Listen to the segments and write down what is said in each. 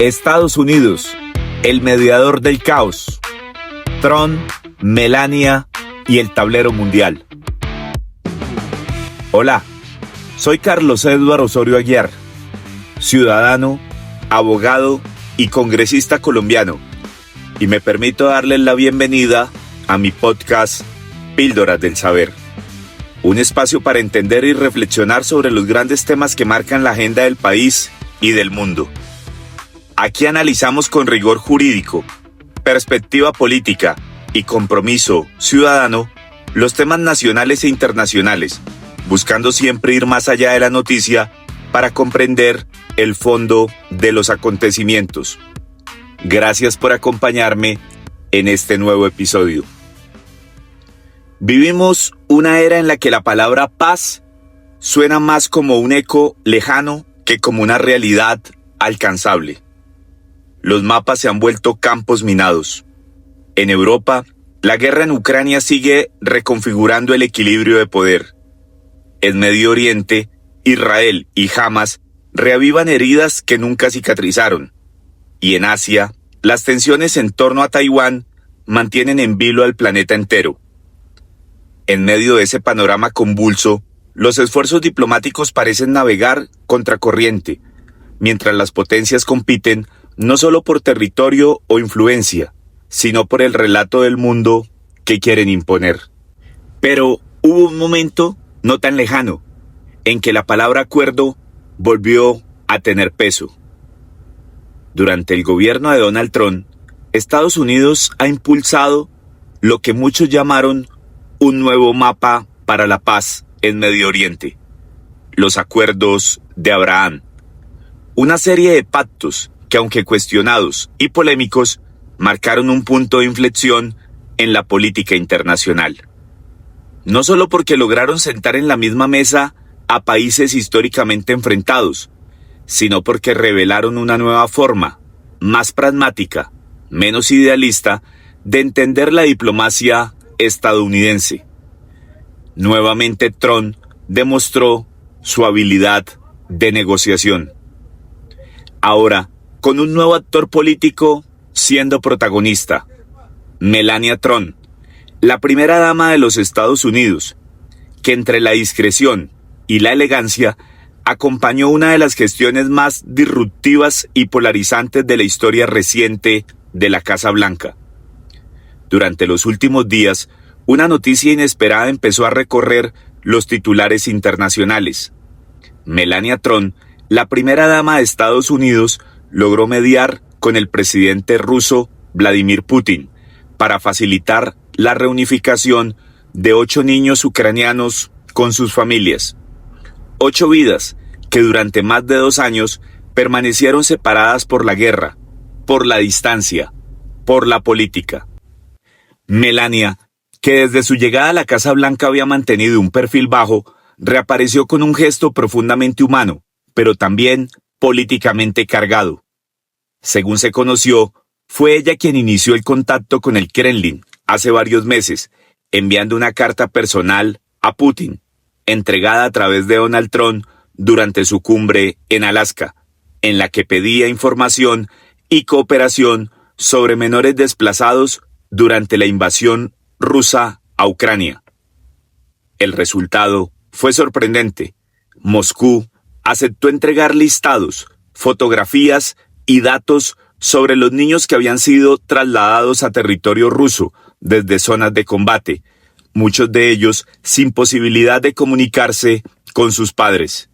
Estados Unidos, el mediador del caos. Trump, Melania y el tablero mundial. Hola, soy Carlos Eduardo Osorio Aguiar, ciudadano, abogado y congresista colombiano, y me permito darles la bienvenida a mi podcast Píldoras del Saber, un espacio para entender y reflexionar sobre los grandes temas que marcan la agenda del país y del mundo. Aquí analizamos con rigor jurídico, perspectiva política y compromiso ciudadano los temas nacionales e internacionales, buscando siempre ir más allá de la noticia para comprender el fondo de los acontecimientos. Gracias por acompañarme en este nuevo episodio. Vivimos una era en la que la palabra paz suena más como un eco lejano que como una realidad alcanzable. Los mapas se han vuelto campos minados. En Europa, la guerra en Ucrania sigue reconfigurando el equilibrio de poder. En Medio Oriente, Israel y Hamas reavivan heridas que nunca cicatrizaron. Y en Asia, las tensiones en torno a Taiwán mantienen en vilo al planeta entero. En medio de ese panorama convulso, los esfuerzos diplomáticos parecen navegar contracorriente, mientras las potencias compiten no solo por territorio o influencia, sino por el relato del mundo que quieren imponer. Pero hubo un momento no tan lejano, en que la palabra acuerdo volvió a tener peso. Durante el gobierno de Donald Trump, Estados Unidos ha impulsado lo que muchos llamaron un nuevo mapa para la paz en Medio Oriente, los acuerdos de Abraham, una serie de pactos que, aunque cuestionados y polémicos, marcaron un punto de inflexión en la política internacional. No solo porque lograron sentar en la misma mesa a países históricamente enfrentados, sino porque revelaron una nueva forma, más pragmática, menos idealista, de entender la diplomacia estadounidense. Nuevamente Trump demostró su habilidad de negociación. Ahora, con un nuevo actor político siendo protagonista, Melania Trump, la primera dama de los Estados Unidos, que entre la discreción y la elegancia acompañó una de las gestiones más disruptivas y polarizantes de la historia reciente de la Casa Blanca. Durante los últimos días, una noticia inesperada empezó a recorrer los titulares internacionales. Melania Trump, la primera dama de Estados Unidos, logró mediar con el presidente ruso Vladimir Putin para facilitar la reunificación de 8 niños ucranianos con sus familias. 8 vidas que durante más de 2 años permanecieron separadas por la guerra, por la distancia, por la política. Melania, que desde su llegada a la Casa Blanca había mantenido un perfil bajo, reapareció con un gesto profundamente humano, pero también políticamente cargado. Según se conoció, fue ella quien inició el contacto con el Kremlin hace varios meses, enviando una carta personal a Putin, entregada a través de Donald Trump durante su cumbre en Alaska, en la que pedía información y cooperación sobre menores desplazados durante la invasión rusa a Ucrania. El resultado fue sorprendente. Moscú aceptó entregar listados, fotografías y datos sobre los niños que habían sido trasladados a territorio ruso desde zonas de combate, muchos de ellos sin posibilidad de comunicarse con sus padres.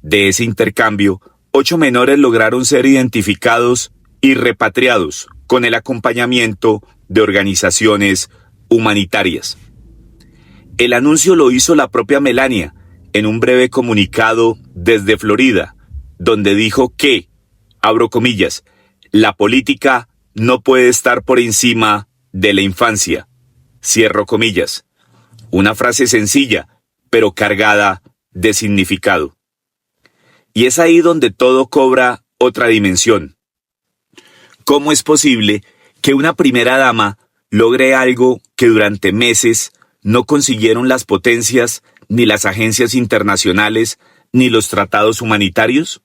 De ese intercambio, 8 menores lograron ser identificados y repatriados con el acompañamiento de organizaciones humanitarias. El anuncio lo hizo la propia Melania en un breve comunicado desde Florida, donde dijo que, abro comillas, la política no puede estar por encima de la infancia, cierro comillas. Una frase sencilla, pero cargada de significado. Y es ahí donde todo cobra otra dimensión. ¿Cómo es posible que una primera dama logre algo que durante meses no consiguieron las potencias, ni las agencias internacionales, ni los tratados humanitarios?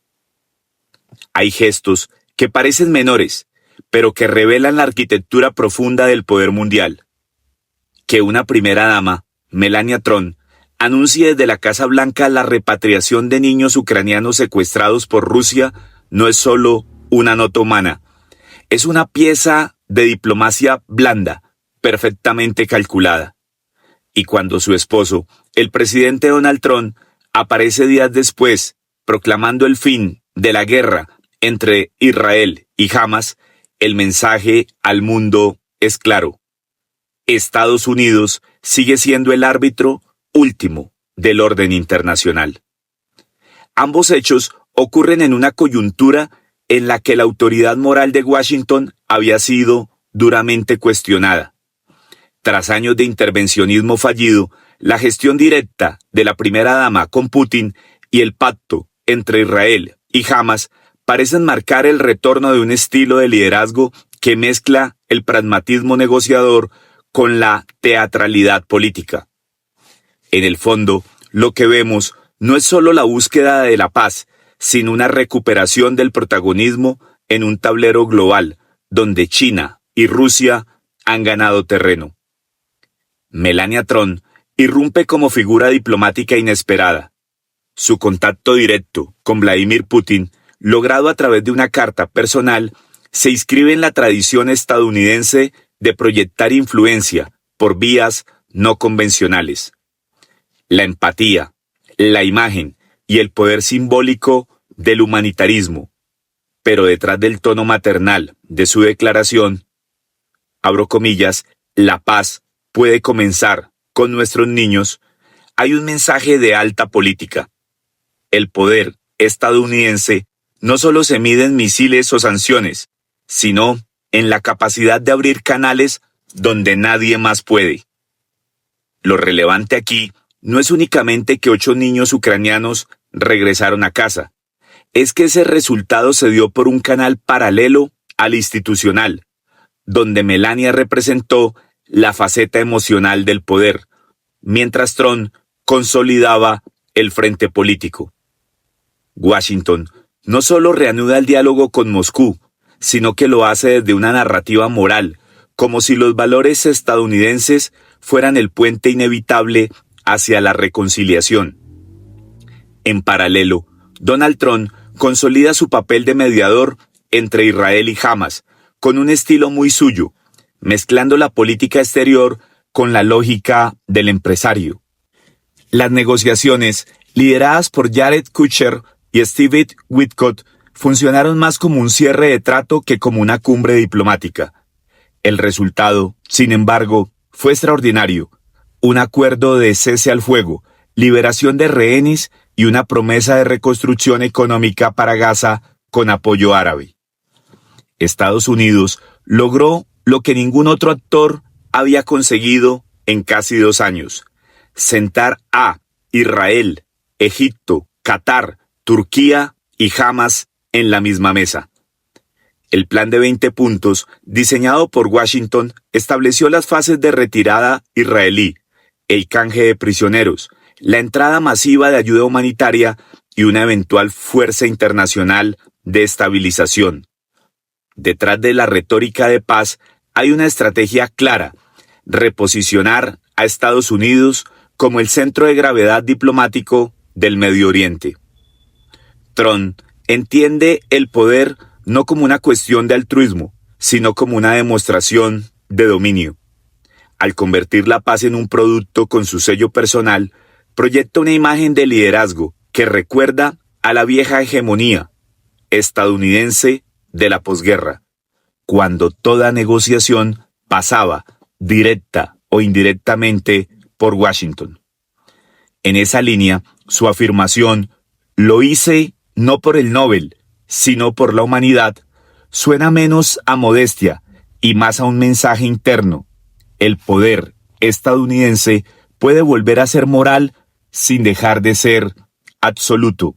Hay gestos que parecen menores, pero que revelan la arquitectura profunda del poder mundial. Que una primera dama, Melania Trump, anuncie desde la Casa Blanca la repatriación de niños ucranianos secuestrados por Rusia no es solo una nota humana, es una pieza de diplomacia blanda, perfectamente calculada. Y cuando su esposo, el presidente Donald Trump, aparece días después proclamando el fin de la guerra entre Israel y Hamas, el mensaje al mundo es claro. Estados Unidos sigue siendo el árbitro último del orden internacional. Ambos hechos ocurren en una coyuntura en la que la autoridad moral de Washington había sido duramente cuestionada. Tras años de intervencionismo fallido, la gestión directa de la primera dama con Putin y el pacto entre Israel y Hamas parecen marcar el retorno de un estilo de liderazgo que mezcla el pragmatismo negociador con la teatralidad política. En el fondo, lo que vemos no es solo la búsqueda de la paz, sino una recuperación del protagonismo en un tablero global, donde China y Rusia han ganado terreno. Melania Trump irrumpe como figura diplomática inesperada. Su contacto directo con Vladimir Putin, logrado a través de una carta personal, se inscribe en la tradición estadounidense de proyectar influencia por vías no convencionales. La empatía, la imagen y el poder simbólico del humanitarismo. Pero detrás del tono maternal de su declaración, abro comillas, la paz puede comenzar con nuestros niños, hay un mensaje de alta política. El poder estadounidense no solo se mide en misiles o sanciones, sino en la capacidad de abrir canales donde nadie más puede. Lo relevante aquí no es únicamente que 8 niños ucranianos regresaron a casa, es que ese resultado se dio por un canal paralelo al institucional, donde Melania representó la faceta emocional del poder, mientras Trump consolidaba el frente político. Washington no solo reanuda el diálogo con Moscú, sino que lo hace desde una narrativa moral, como si los valores estadounidenses fueran el puente inevitable hacia la reconciliación. En paralelo, Donald Trump consolida su papel de mediador entre Israel y Hamas, con un estilo muy suyo, mezclando la política exterior con la lógica del empresario. Las negociaciones, lideradas por Jared Kushner y Steve Witkoff, funcionaron más como un cierre de trato que como una cumbre diplomática. El resultado, sin embargo, fue extraordinario. Un acuerdo de cese al fuego, liberación de rehenes y una promesa de reconstrucción económica para Gaza con apoyo árabe. Estados Unidos logró lo que ningún otro actor había conseguido en casi 2 años: sentar a Israel, Egipto, Qatar, Turquía y Hamas en la misma mesa. El plan de 20 puntos, diseñado por Washington, estableció las fases de retirada israelí, el canje de prisioneros, la entrada masiva de ayuda humanitaria y una eventual fuerza internacional de estabilización. Detrás de la retórica de paz hay una estrategia clara: reposicionar a Estados Unidos como el centro de gravedad diplomático del Medio Oriente. Trump entiende el poder no como una cuestión de altruismo, sino como una demostración de dominio. Al convertir la paz en un producto con su sello personal, proyecta una imagen de liderazgo que recuerda a la vieja hegemonía estadounidense de la posguerra, cuando toda negociación pasaba, directa o indirectamente, por Washington. En esa línea, su afirmación, "lo hice no por el Nobel, sino por la humanidad", suena menos a modestia y más a un mensaje interno. El poder estadounidense puede volver a ser moral sin dejar de ser absoluto.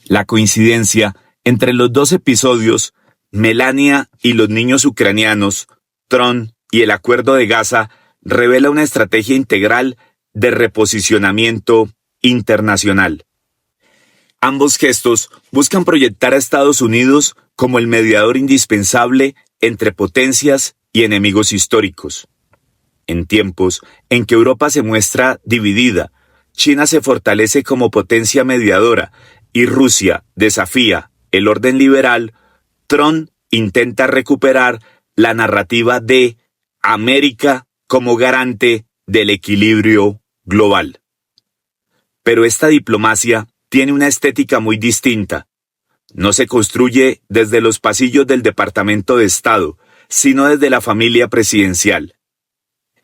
La coincidencia entre los 2 episodios, Melania y los niños ucranianos, Trump y el acuerdo de Gaza, revela una estrategia integral de reposicionamiento internacional. Ambos gestos buscan proyectar a Estados Unidos como el mediador indispensable entre potencias y enemigos históricos. En tiempos en que Europa se muestra dividida, China se fortalece como potencia mediadora y Rusia desafía el orden liberal, Trump intenta recuperar la narrativa de América como garante del equilibrio global. Pero esta diplomacia tiene una estética muy distinta. No se construye desde los pasillos del Departamento de Estado, sino desde la familia presidencial.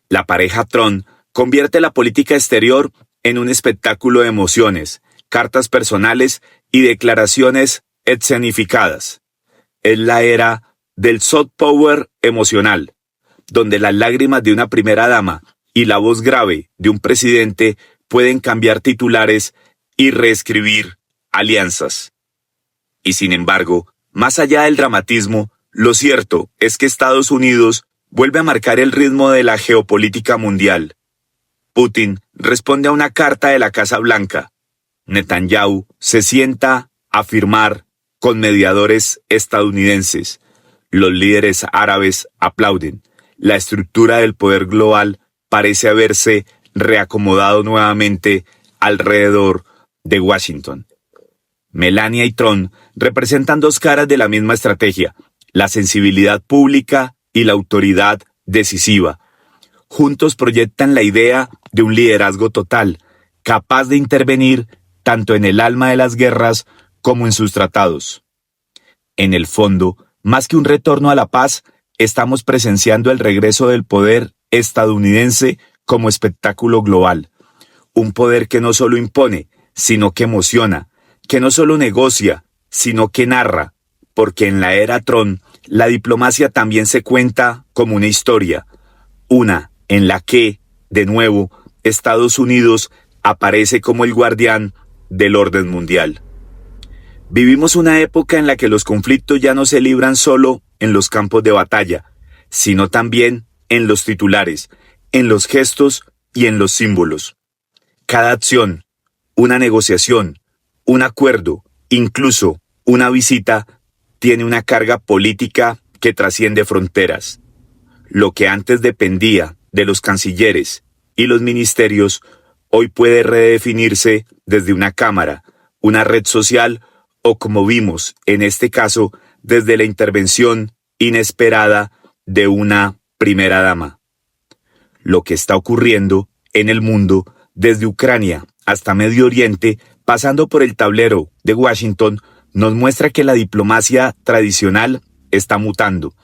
La pareja Trump convierte la política exterior en un espectáculo de emociones, cartas personales y declaraciones escenificadas. Es la era del soft power emocional, donde las lágrimas de una primera dama y la voz grave de un presidente pueden cambiar titulares y reescribir alianzas. Y sin embargo, más allá del dramatismo, lo cierto es que Estados Unidos vuelve a marcar el ritmo de la geopolítica mundial. Putin responde a una carta de la Casa Blanca. Netanyahu se sienta a firmar con mediadores estadounidenses. Los líderes árabes aplauden. La estructura del poder global parece haberse reacomodado nuevamente alrededor de Washington. Melania y Trump representan dos caras de la misma estrategia, la sensibilidad pública y la autoridad decisiva. Juntos proyectan la idea de un liderazgo total, capaz de intervenir tanto en el alma de las guerras como en sus tratados. En el fondo, más que un retorno a la paz, estamos presenciando el regreso del poder estadounidense como espectáculo global. Un poder que no solo impone, sino que emociona, que no solo negocia, sino que narra, porque en la era Trump, la diplomacia también se cuenta como una historia, una en la que, de nuevo, Estados Unidos aparece como el guardián del orden mundial. Vivimos una época en la que los conflictos ya no se libran solo en los campos de batalla, sino también en los titulares, en los gestos y en los símbolos. Cada acción, una negociación, un acuerdo, incluso una visita, tiene una carga política que trasciende fronteras. Lo que antes dependía de los cancilleres y los ministerios, hoy puede redefinirse desde una cámara, una red social o, como vimos en este caso, desde la intervención inesperada de una primera dama. Lo que está ocurriendo en el mundo, desde Ucrania hasta Medio Oriente, pasando por el tablero de Washington, nos muestra que la diplomacia tradicional está mutando,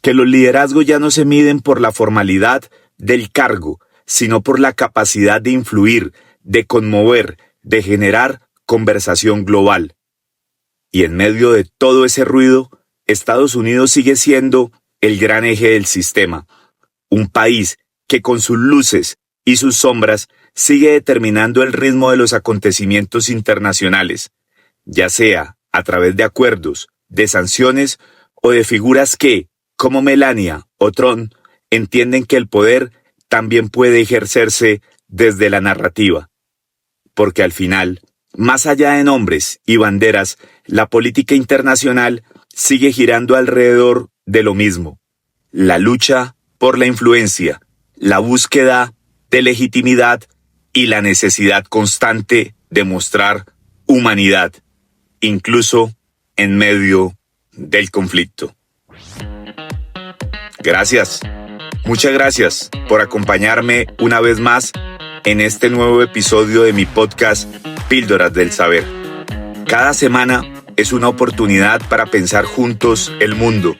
que los liderazgos ya no se miden por la formalidad del cargo, sino por la capacidad de influir, de conmover, de generar conversación global. Y en medio de todo ese ruido, Estados Unidos sigue siendo el gran eje del sistema, un país que con sus luces y sus sombras sigue determinando el ritmo de los acontecimientos internacionales, ya sea a través de acuerdos, de sanciones o de figuras que, como Melania o Trump, entienden que el poder también puede ejercerse desde la narrativa. Porque al final, más allá de nombres y banderas, la política internacional sigue girando alrededor de lo mismo: la lucha por la influencia, la búsqueda de legitimidad y la necesidad constante de mostrar humanidad, incluso en medio del conflicto. Gracias. Muchas gracias por acompañarme una vez más en este nuevo episodio de mi podcast Píldoras del Saber. Cada semana es una oportunidad para pensar juntos el mundo,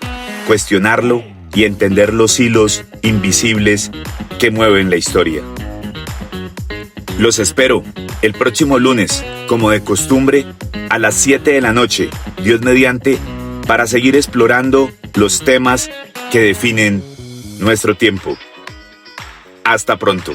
cuestionarlo y entender los hilos invisibles que mueven la historia. Los espero el próximo lunes, como de costumbre, a las 7 de la noche, Dios mediante, para seguir explorando los temas que definen nuestro tiempo. Hasta pronto.